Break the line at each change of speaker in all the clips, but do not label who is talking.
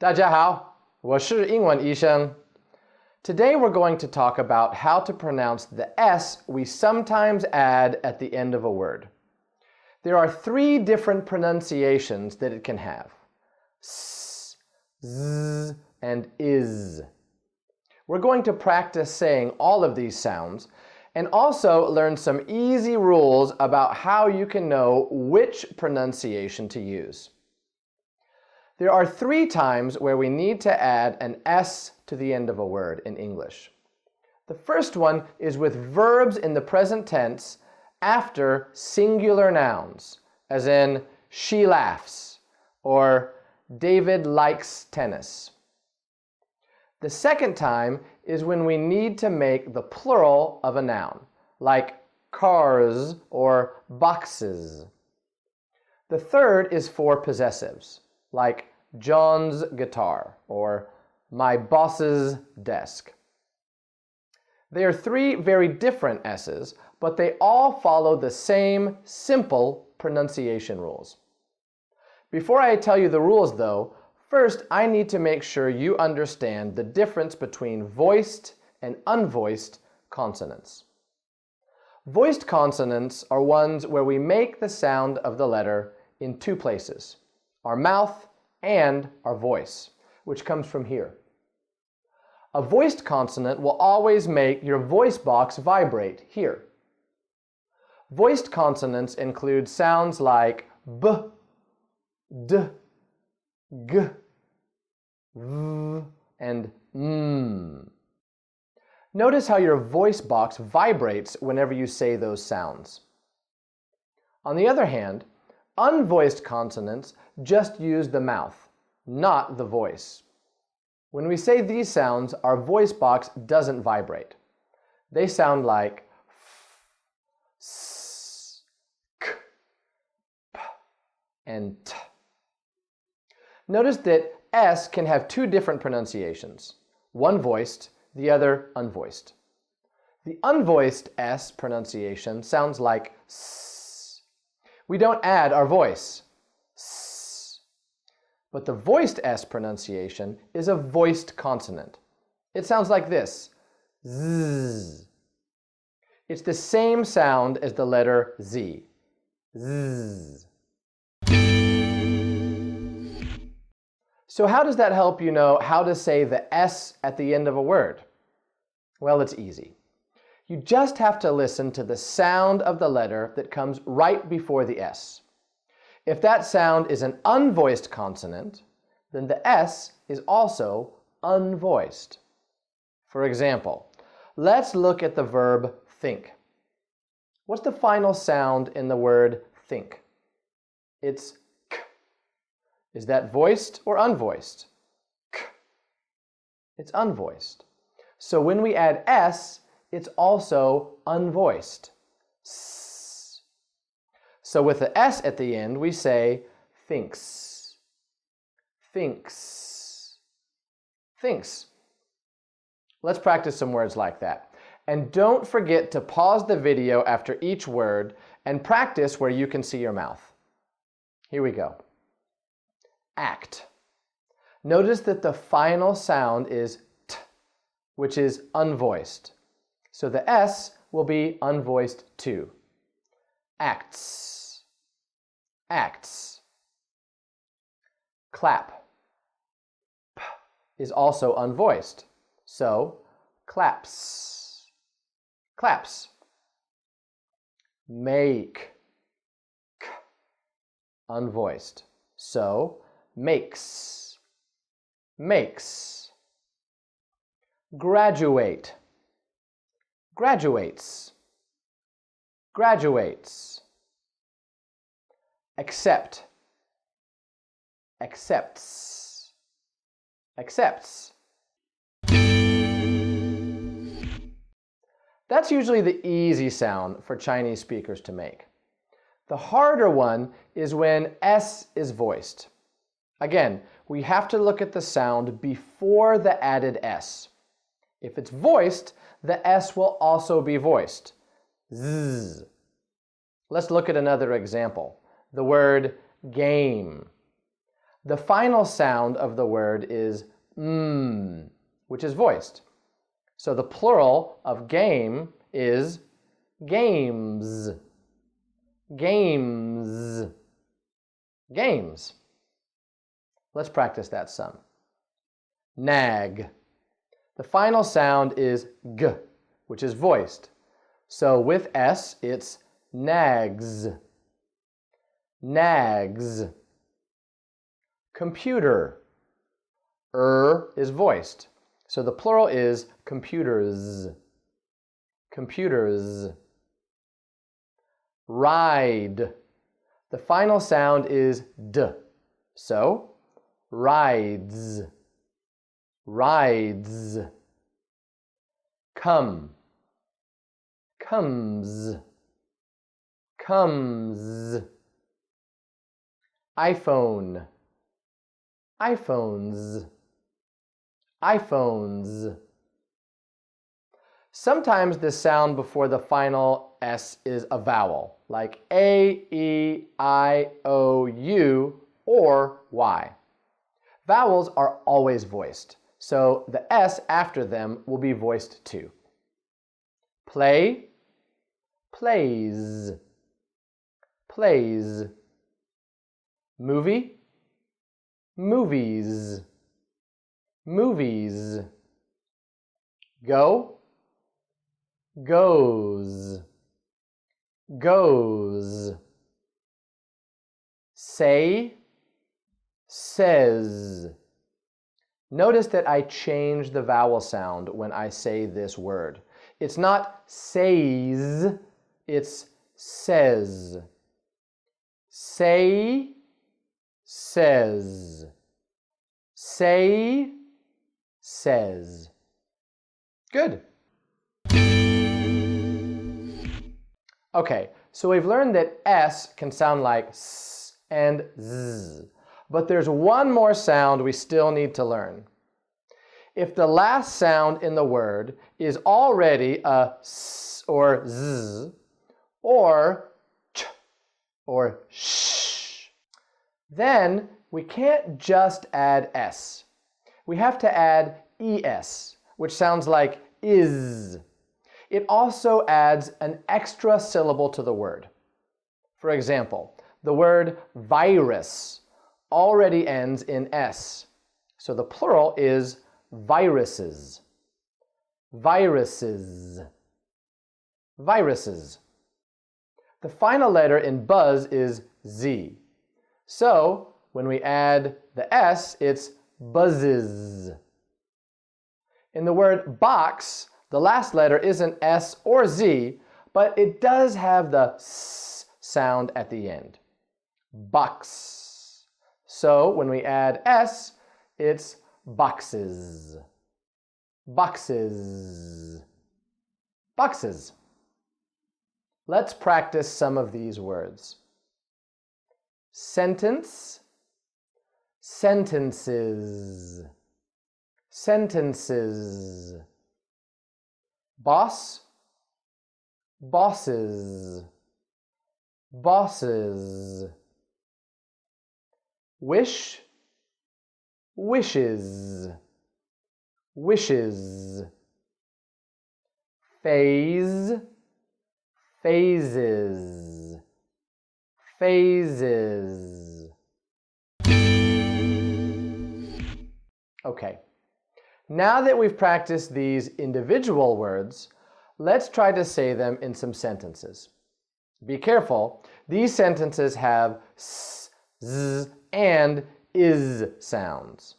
大家好，我是英文医生。Today we're going to talk about how to pronounce the S we sometimes add at the end of a word. There are three different pronunciations that it can have: S, Z, and IS. We're going to practice saying all of these sounds and also learn some easy rules about how you can know which pronunciation to use. There are three times where we need to add an S to the end of a word in English. The first one is with verbs in the present tense after singular nouns, as in she laughs or David likes tennis. The second time is when we need to make the plural of a noun, like cars or boxes. The third is for possessives, like John's guitar or my boss's desk. They are three very different S's, but they all follow the same simple pronunciation rules. Before I tell you the rules, though, first I need to make sure you understand the difference between voiced and unvoiced consonants. Voiced consonants are ones where we make the sound of the letter in two places, our mouth and our voice, which comes from here. A voiced consonant will always make your voice box vibrate here. Voiced consonants include sounds like B, D, G, V, and M. Notice how your voice box vibrates whenever you say those sounds. On the other hand, unvoiced consonants just use the mouth, not the voice. When we say these sounds, our voice box doesn't vibrate. They sound like F, S, K, P, and T. Notice that S can have two different pronunciations, one voiced, the other unvoiced. The unvoiced S pronunciation sounds like S. We don't add our voice, S. But the voiced S pronunciation is a voiced consonant. It sounds like this, Z. It's the same sound as the letter Z, Z. So how does that help you know how to say the S at the end of a word? Well, it's easy. You just have to listen to the sound of the letter that comes right before the S. If that sound is an unvoiced consonant, then the S is also unvoiced. For example, let's look at the verb think. What's the final sound in the word think? It's K. Is that voiced or unvoiced? K. It's unvoiced. So when we add S, it's also unvoiced. S. So with the S at the end, we say thinks, thinks, thinks. Let's practice some words like that. And don't forget to pause the video after each word and practice where you can see your mouth. Here we go. Act. Notice that the final sound is T, which is unvoiced. So the S will be unvoiced too. Acts. Acts. Clap. P is also unvoiced. So claps. Claps. Make. K. Unvoiced. So makes. Makes. Graduate. Graduates. Graduates. Accept. Accepts. Accepts. That's usually the easy sound for Chinese speakers to make. The harder one is when S is voiced. Again, we have to look at the sound before the added S. If it's voiced, the S will also be voiced. Z. Let's look at another example. The word game. The final sound of the word is which is voiced. So the plural of game is games. Games. Games. Let's practice that some. Nag. The final sound is g, which is voiced. So with S, it's nags. Nags. Computer. Is voiced. So the plural is computers. Computers. Ride. The final sound is d. So rides. Rides. Come. Comes. Comes. iPhone. iPhones. iPhones. Sometimes the sound before the final S is a vowel, like A, E, I, O, U, or Y. Vowels are always voiced, so the S after them will be voiced too. Play, plays. Plays. Movie, movies. Movies. Go, goes. Goes. Say, says. Notice that I change the vowel sound when I say this word. It's not says, it's says. Say, says. Say, says. Good. Okay, so we've learned that S can sound like S and Z, but there's one more sound we still need to learn. If the last sound in the word is already a S or Z, or Ch or Sh, then we can't just add S. We have to add ES, which sounds like is. It also adds an extra syllable to the word. For example, the word virus already ends in S, so the plural is viruses. Viruses. Viruses. The final letter in buzz is Z. So when we add the S, it's buzzes. In the word box, the last letter isn't S or Z, but it does have the S sound at the end. Box. So when we add S, it's boxes. Boxes. Boxes. Let's practice some of these words. Sentence, sentences. Sentences. Boss, bosses. Bosses. Wish, wishes. Wishes. Phase, phases. Phases. Okay. Now that we've practiced these individual words, let's try to say them in some sentences. Be careful, these sentences have s, z, and is sounds.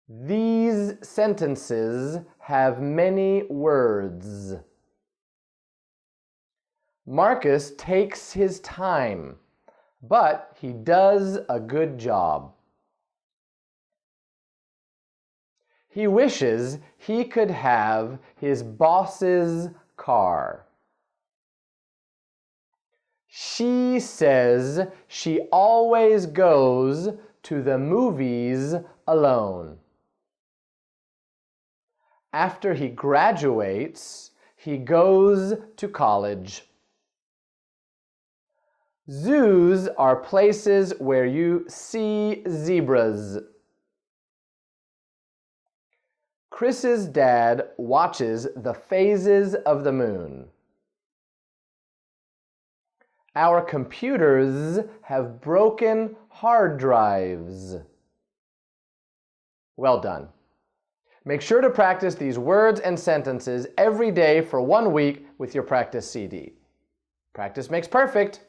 These sentences have many words. Marcus takes his time, but he does a good job. He wishes he could have his boss's car. She says she always goes to the movies alone. After he graduates, he goes to college. Zoos are places where you see zebras. Chris's dad watches the phases of the moon. Our computers have broken hard drives. Well done. Make sure to practice these words and sentences every day for 1 week with your practice CD. Practice makes perfect.